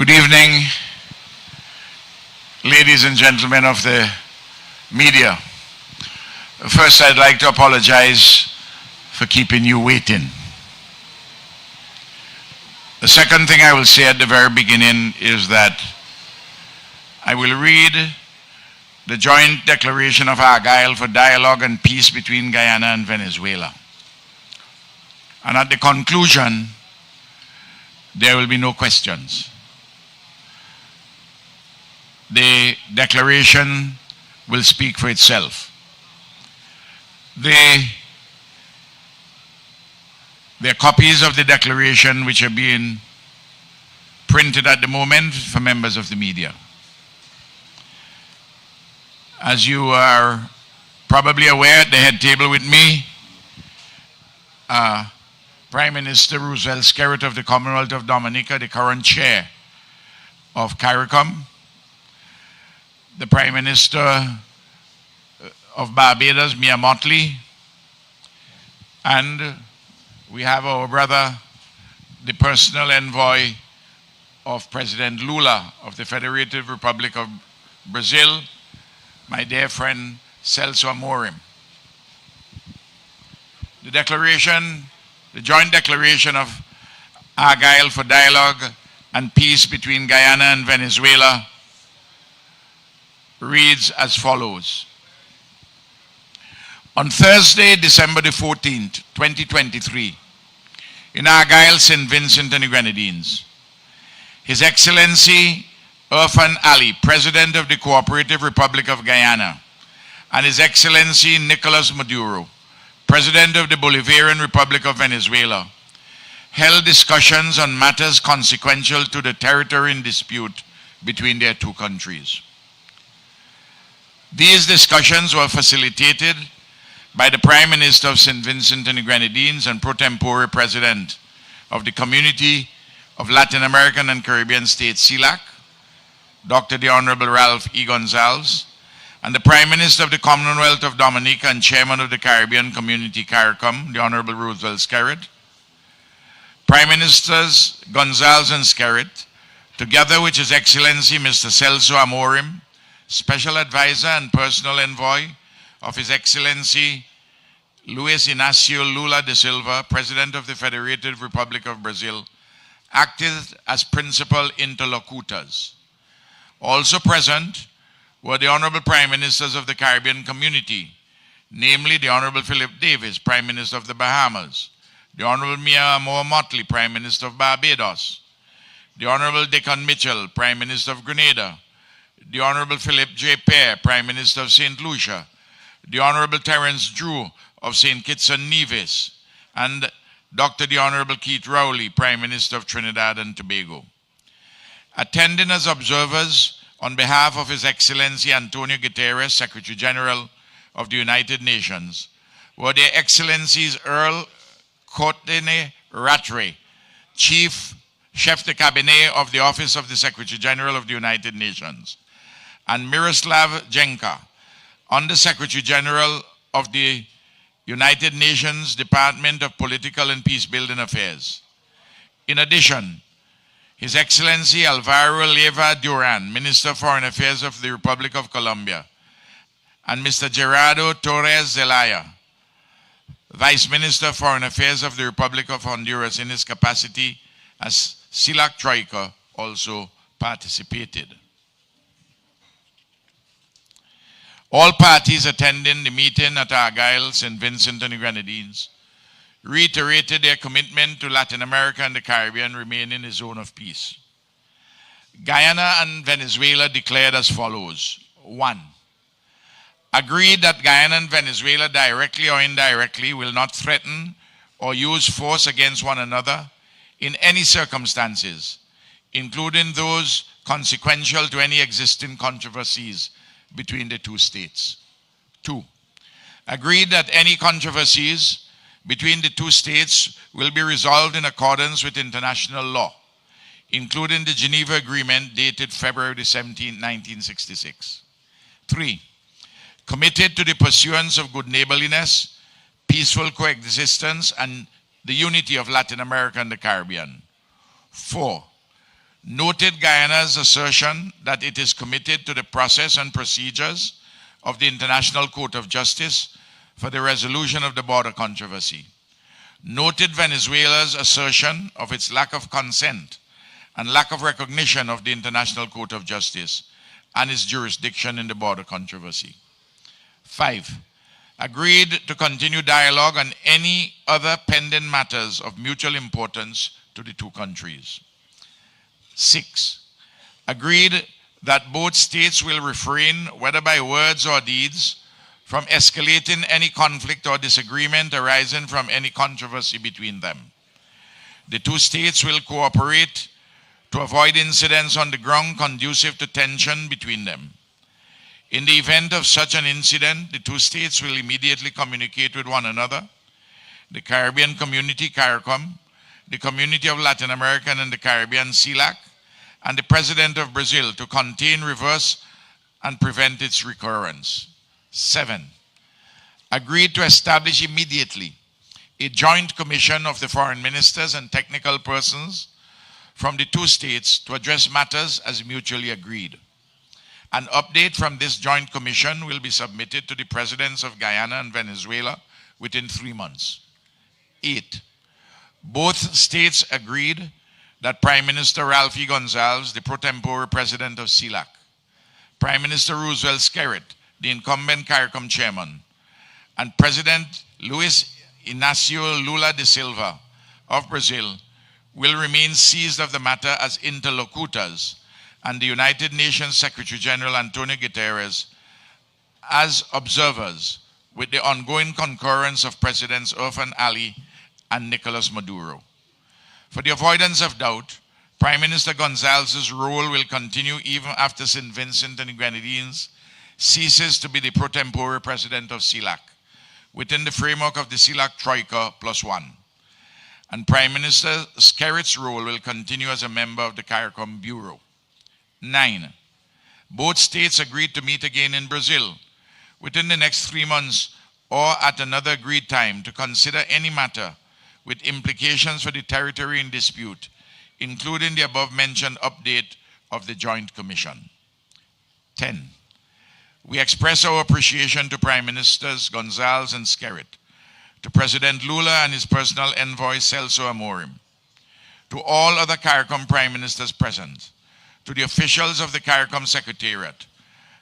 Good evening, ladies and gentlemen of the media. First, I'd like to apologize for keeping you waiting. The second thing I will say at the very beginning is that I will read the joint declaration of Argyle for dialogue and peace between Guyana and Venezuela. And at the conclusion, there will be no questions. The declaration will speak for itself. There are copies of the declaration which are being printed at the moment for members of the media. As you are probably aware, at the head table with me, Prime Minister Roosevelt Skerrit of the Commonwealth of Dominica, the current chair of CARICOM, the Prime Minister of Barbados, Mia Mottley, and we have our brother, the personal envoy of President Lula of the Federated Republic of Brazil, my dear friend Celso Amorim. The declaration, the joint declaration of Argyle for dialogue and peace between Guyana and Venezuela reads as follows. On Thursday, December the 14th, 2023, in Argyle, St. Vincent and the Grenadines, His Excellency Irfan Ali, President of the Cooperative Republic of Guyana, and His Excellency Nicolas Maduro, President of the Bolivarian Republic of Venezuela, held discussions on matters consequential to the territory in dispute between their two countries. These discussions were facilitated by the Prime Minister of St. Vincent and the Grenadines and pro tempore President of the Community of Latin American and Caribbean States, CELAC, Dr. the Honorable Ralph E. Gonzalez, and the Prime Minister of the Commonwealth of Dominica and Chairman of the Caribbean Community, CARICOM, the Honorable Roosevelt Skerrit. Prime Ministers Gonzalez and Skerrit, together with His Excellency Mr. Celso Amorim, Special Advisor and Personal Envoy of His Excellency Luis Inácio Lula da Silva, President of the Federated Republic of Brazil, acted as principal interlocutors. Also present were the Honorable Prime Ministers of the Caribbean Community, namely the Honorable Philip Davis, Prime Minister of the Bahamas, the Honorable Mia Mottley, Prime Minister of Barbados, the Honorable Dickon Mitchell, Prime Minister of Grenada, the Honorable Philip J. Pear, Prime Minister of St. Lucia, the Honorable Terence Drew of St. Kitts and Nevis, and Dr. the Honorable Keith Rowley, Prime Minister of Trinidad and Tobago. Attending as observers on behalf of His Excellency Antonio Guterres, Secretary General of the United Nations, were Their Excellencies Earl Courtney Rattray, Chef de Cabinet of the Office of the Secretary General of the United Nations, and Miroslav Jenka, Under Secretary General of the United Nations Department of Political and Peacebuilding Affairs. In addition, His Excellency Alvaro Leyva Duran, Minister of Foreign Affairs of the Republic of Colombia, and Mr. Gerardo Torres Zelaya, Vice Minister of Foreign Affairs of the Republic of Honduras in his capacity as CELAC Troika, also participated. All parties attending the meeting at Argyle, St. Vincent and the Grenadines reiterated their commitment to Latin America and the Caribbean remaining a zone of peace. Guyana and Venezuela declared as follows. 1. Agreed that Guyana and Venezuela directly or indirectly will not threaten or use force against one another in any circumstances, including those consequential to any existing controversies between the two states. 2. Agreed that any controversies between the two states will be resolved in accordance with international law, including the Geneva Agreement dated February 17, 1966. 3. Committed to the pursuance of good neighborliness, peaceful coexistence, and the unity of Latin America and the Caribbean. 4. noted Guyana's assertion that it is committed to the process and procedures of the International Court of Justice for the resolution of the border controversy, noted Venezuela's assertion of its lack of consent and lack of recognition of the International Court of Justice and its jurisdiction in the border controversy. 5, agreed to continue dialogue on any other pending matters of mutual importance to the two countries. 6, agreed that both states will refrain, whether by words or deeds, from escalating any conflict or disagreement arising from any controversy between them. The two states will cooperate to avoid incidents on the ground conducive to tension between them. In the event of such an incident, the two states will immediately communicate with one another, the Caribbean Community, CARICOM, the Community of Latin American and the Caribbean, CELAC, and the President of Brazil to contain, reverse, and prevent its recurrence. 7, agreed to establish immediately a joint commission of the foreign ministers and technical persons from the two states to address matters as mutually agreed. An update from this joint commission will be submitted to the presidents of Guyana and Venezuela within 3 months. 8, both states agreed that Prime Minister Ralph E. Gonsalves, the pro tempore president of CELAC, Prime Minister Roosevelt Skerrit, the incumbent CARICOM chairman, and President Luis Inácio Lula da Silva of Brazil will remain seized of the matter as interlocutors, and the United Nations Secretary General Antonio Guterres as observers, with the ongoing concurrence of Presidents Irfan Ali and Nicolas Maduro. For the avoidance of doubt, Prime Minister Gonsalves' role will continue even after St. Vincent and the Grenadines ceases to be the pro tempore president of CELAC, within the framework of the CELAC Troika +1. And Prime Minister Skerrit's role will continue as a member of the CARICOM Bureau. 9, both states agreed to meet again in Brazil within the next 3 months or at another agreed time to consider any matter with implications for the territory in dispute, including the above-mentioned update of the Joint Commission. 10, we express our appreciation to Prime Ministers Gonsalves and Skerrit, to President Lula and his personal envoy Celso Amorim, to all other CARICOM Prime Ministers present, to the officials of the CARICOM Secretariat,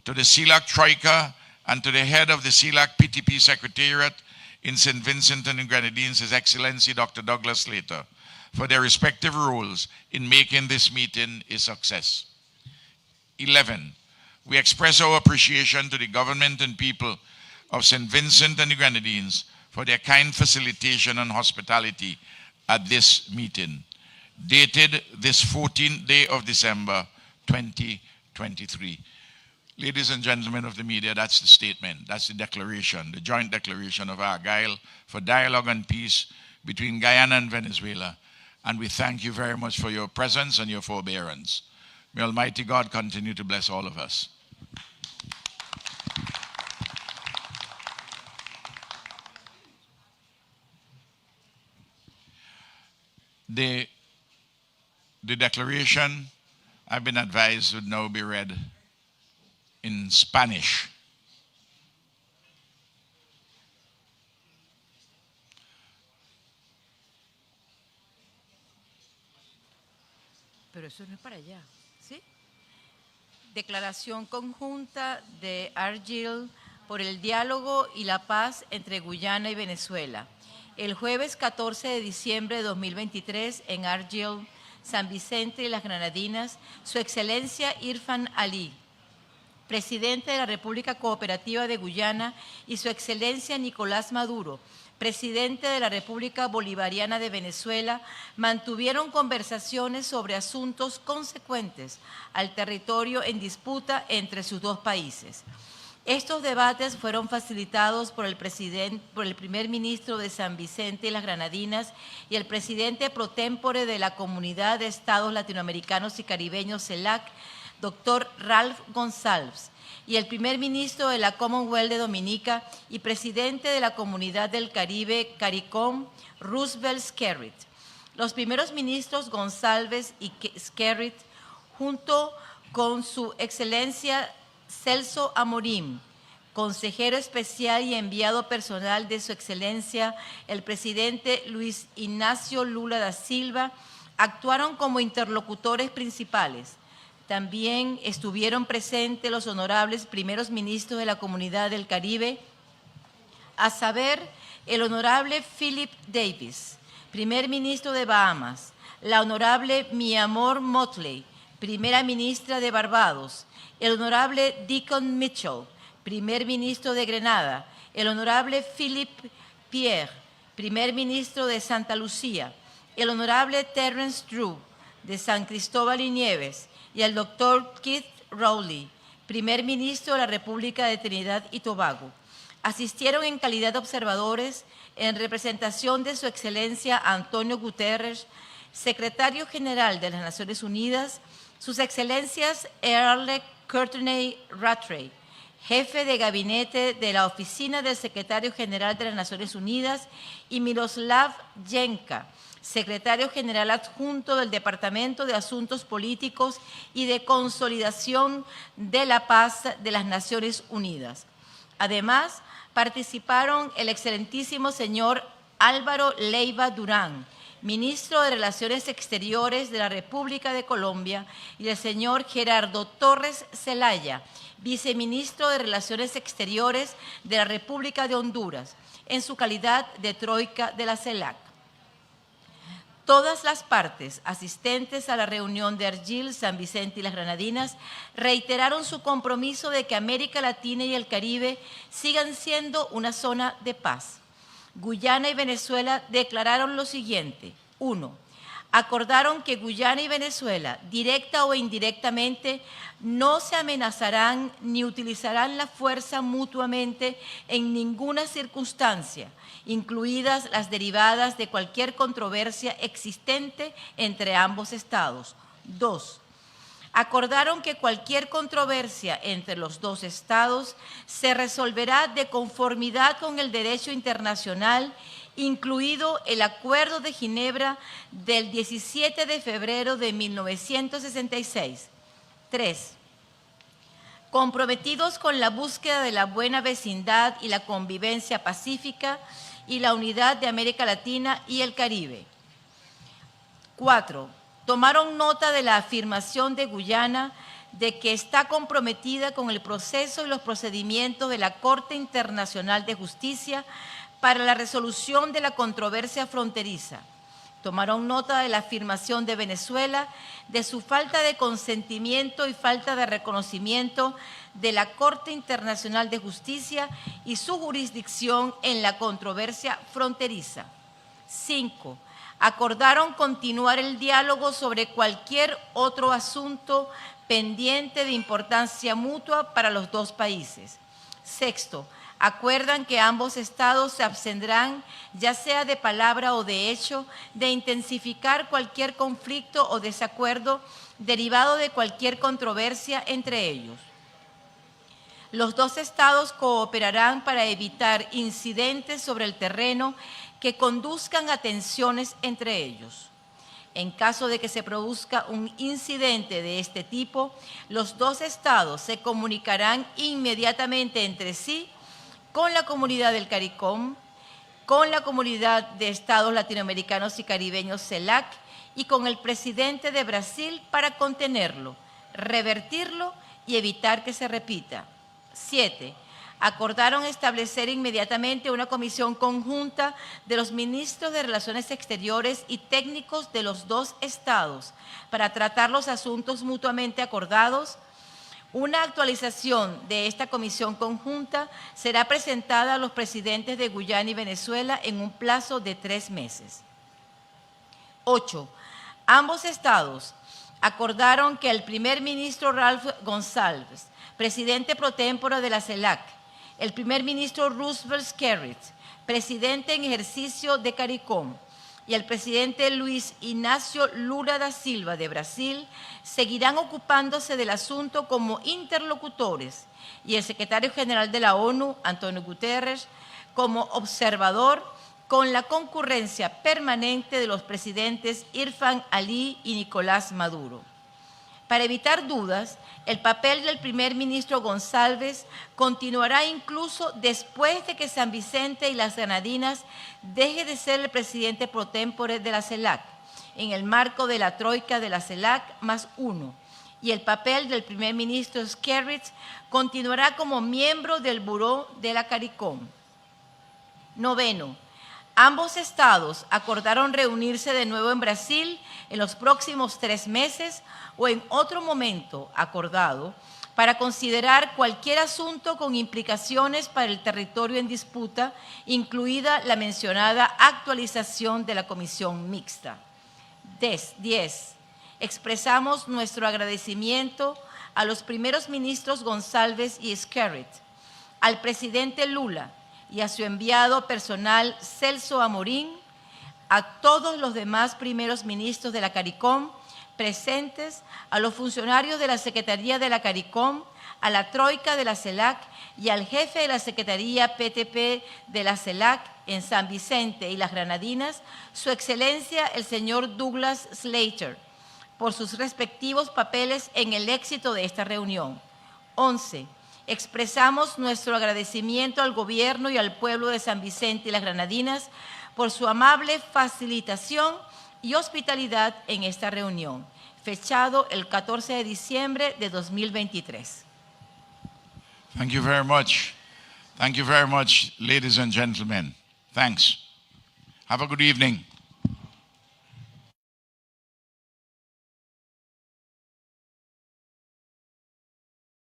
to the CELAC Troika, and to the head of the CELAC PTP Secretariat in St. Vincent and the Grenadines, His Excellency Dr. Douglas Slater, for their respective roles in making this meeting a success. 11, we express our appreciation to the government and people of St. Vincent and the Grenadines for their kind facilitation and hospitality at this meeting, dated this 14th day of December, 2023. Ladies and gentlemen of the media, that's the statement, that's the declaration, the joint declaration of Argyle for dialogue and peace between Guyana and Venezuela. And we thank you very much for your presence and your forbearance. May Almighty God continue to bless all of us. The declaration, I've been advised, would now be read in Spanish. Pero eso no es para allá, ¿sí? Declaración conjunta de Argyle por el diálogo y la paz entre Guyana y Venezuela. El jueves 14 de diciembre de 2023, en Argyle, San Vicente y las Granadinas, Su Excelencia Irfan Ali, presidente de la República Cooperativa de Guyana, y Su Excelencia Nicolás Maduro, presidente de la República Bolivariana de Venezuela, mantuvieron conversaciones sobre asuntos consecuentes al territorio en disputa entre sus dos países. Estos debates fueron facilitados por el primer ministro de San Vicente y las Granadinas y el presidente pro tempore de la Comunidad de Estados Latinoamericanos y Caribeños, CELAC, doctor Ralph Gonsalves, y el primer ministro de la Commonwealth de Dominica y presidente de la Comunidad del Caribe, CARICOM, Roosevelt Skerrit. Los primeros ministros Gonsalves y Skerrit junto con su excelencia Celso Amorim, consejero especial y enviado personal de su excelencia, el presidente Luis Ignacio Lula da Silva, actuaron como interlocutores principales. También estuvieron presentes los honorables primeros ministros de la Comunidad del Caribe, a saber, el honorable Philip Davis, primer ministro de Bahamas, la honorable Miamor Motley, primera ministra de Barbados, el honorable Deacon Mitchell, primer ministro de Grenada, el honorable Philip Pierre, primer ministro de Santa Lucía, el honorable Terence Drew, de San Cristóbal y Nieves, y el doctor Keith Rowley, primer ministro de la República de Trinidad y Tobago. Asistieron en calidad de observadores en representación de su excelencia Antonio Guterres, secretario general de las Naciones Unidas, sus excelencias Earl Courtney Rattray, jefe de gabinete de la Oficina del Secretario General de las Naciones Unidas, y Miroslav Jenka, secretario general adjunto del Departamento de Asuntos Políticos y de Consolidación de la Paz de las Naciones Unidas. Además, participaron el excelentísimo señor Álvaro Leiva Durán, ministro de Relaciones Exteriores de la República de Colombia, y el señor Gerardo Torres Zelaya, viceministro de Relaciones Exteriores de la República de Honduras, en su calidad de troika de la CELAC. Todas las partes asistentes a la reunión de Argel, San Vicente y las Granadinas reiteraron su compromiso de que América Latina y el Caribe sigan siendo una zona de paz. Guyana y Venezuela declararon lo siguiente. 1. Acordaron que Guyana y Venezuela, directa o indirectamente, no se amenazarán ni utilizarán la fuerza mutuamente en ninguna circunstancia, incluidas las derivadas de cualquier controversia existente entre ambos estados. 2. Acordaron que cualquier controversia entre los dos estados se resolverá de conformidad con el derecho internacional, incluido el Acuerdo de Ginebra del 17 de febrero de 1966. 3. Comprometidos con la búsqueda de la buena vecindad y la convivencia pacífica y la unidad de América Latina y el Caribe. 4. Tomaron nota de la afirmación de Guyana de que está comprometida con el proceso y los procedimientos de la Corte Internacional de Justicia para la resolución de la controversia fronteriza. Tomaron nota de la afirmación de Venezuela de su falta de consentimiento y falta de reconocimiento de la Corte Internacional de Justicia y su jurisdicción en la controversia fronteriza. 5. Acordaron continuar el diálogo sobre cualquier otro asunto pendiente de importancia mutua para los dos países. 6. Acuerdan que ambos estados se abstendrán, ya sea de palabra o de hecho, de intensificar cualquier conflicto o desacuerdo derivado de cualquier controversia entre ellos. Los dos estados cooperarán para evitar incidentes sobre el terreno que conduzcan a tensiones entre ellos. En caso de que se produzca un incidente de este tipo, los dos estados se comunicarán inmediatamente entre sí con la comunidad del CARICOM, con la comunidad de estados latinoamericanos y caribeños CELAC y con el presidente de Brasil para contenerlo, revertirlo y evitar que se repita. 7. Acordaron establecer inmediatamente una comisión conjunta de los ministros de Relaciones Exteriores y técnicos de los dos estados para tratar los asuntos mutuamente acordados. Una actualización de esta comisión conjunta será presentada a los presidentes de Guyana y Venezuela en un plazo de 3 meses. 8. Ambos estados acordaron que el primer ministro Ralph González, presidente pro tempore de la CELAC, el primer ministro Roosevelt Skerrit, presidente en ejercicio de CARICOM, y el presidente Luis Ignacio Lula da Silva de Brasil seguirán ocupándose del asunto como interlocutores y el secretario general de la ONU, Antonio Guterres, como observador con la concurrencia permanente de los presidentes Irfan Ali y Nicolás Maduro. Para evitar dudas, el papel del primer ministro González continuará incluso después de que San Vicente y las Granadinas deje de ser el presidente pro tempore de la CELAC, en el marco de la troika de la CELAC +1, y el papel del primer ministro Skerrit continuará como miembro del Buró de la CARICOM. Noveno, ambos estados acordaron reunirse de nuevo en Brasil en los próximos 3 meses o en otro momento acordado para considerar cualquier asunto con implicaciones para el territorio en disputa, incluida la mencionada actualización de la comisión mixta. 10. Expresamos nuestro agradecimiento a los primeros ministros González y Skerrit, al presidente Lula y a su enviado personal Celso Amorín, a todos los demás primeros ministros de la CARICOM presentes, a los funcionarios de la Secretaría de la CARICOM, a la troika de la CELAC y al jefe de la Secretaría PTP de la CELAC en San Vicente y las Granadinas, Su Excelencia el señor Douglas Slater, por sus respectivos papeles en el éxito de esta reunión. 11. Expresamos nuestro agradecimiento al gobierno y al pueblo de San Vicente y las Granadinas por su amable facilitación y hospitalidad en esta reunión, fechado el 14 de diciembre de 2023. Thank you very much. Thank you very much, ladies and gentlemen. Thanks. Have a good evening.